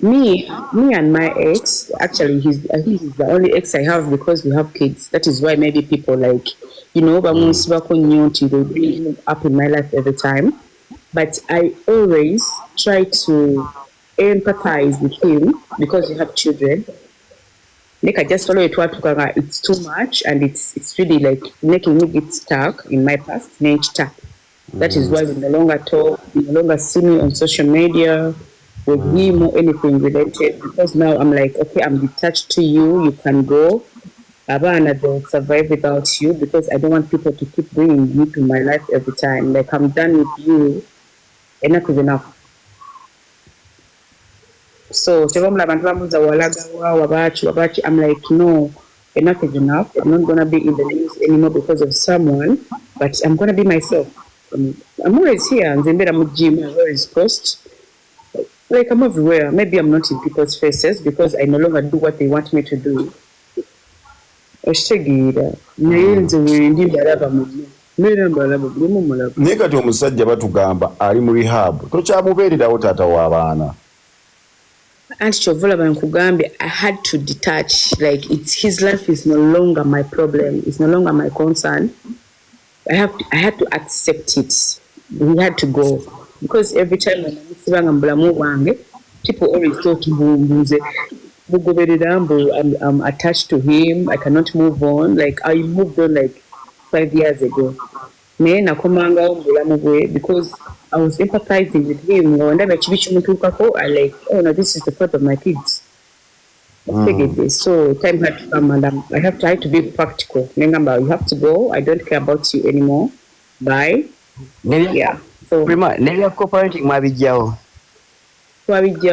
Me and my ex, actually, I think he's the only ex I have because we have kids. That is why maybe people like, but they bring him up in my life every time. But I always try to empathize with him because we have children. Like I just follow it it's too much and it's really like making me get stuck in my past. That is why we no longer talk, we no longer see me on social media with him or anything related because now I'm like, okay, I'm detached to you, you can go. Abana will survive without you because I don't want people to keep bringing you to my life every time. Like I'm done with you. Enough is enough. So I'm like, no, enough is enough. I'm not gonna be in the news anymore because of someone, but I'm gonna be myself. I'm always here, and then I'm at gym, I'm always post. Like I'm everywhere. Maybe I'm not in people's faces because I no longer do what they want me to do. Naye kati omusajja batugamba ali mu rehab tokyamubeererawo taata w'abaana. Anti kyovulaba nkugambye, I had to detach. Like his life is no longer my problem. It's no longer my concern. I had to accept it. We had to go because every time when I'm Obulamu Wange, people always talk to I'm attached to him. I cannot move on. Like I moved on like 5 years ago. Because I was empathizing with him. I like, oh no, this is the thought of my kids. So time had to come, and I have tried to be practical. Remember, you have to go. I don't care about you anymore. Bye. Yeah. So Prima, never co-parenting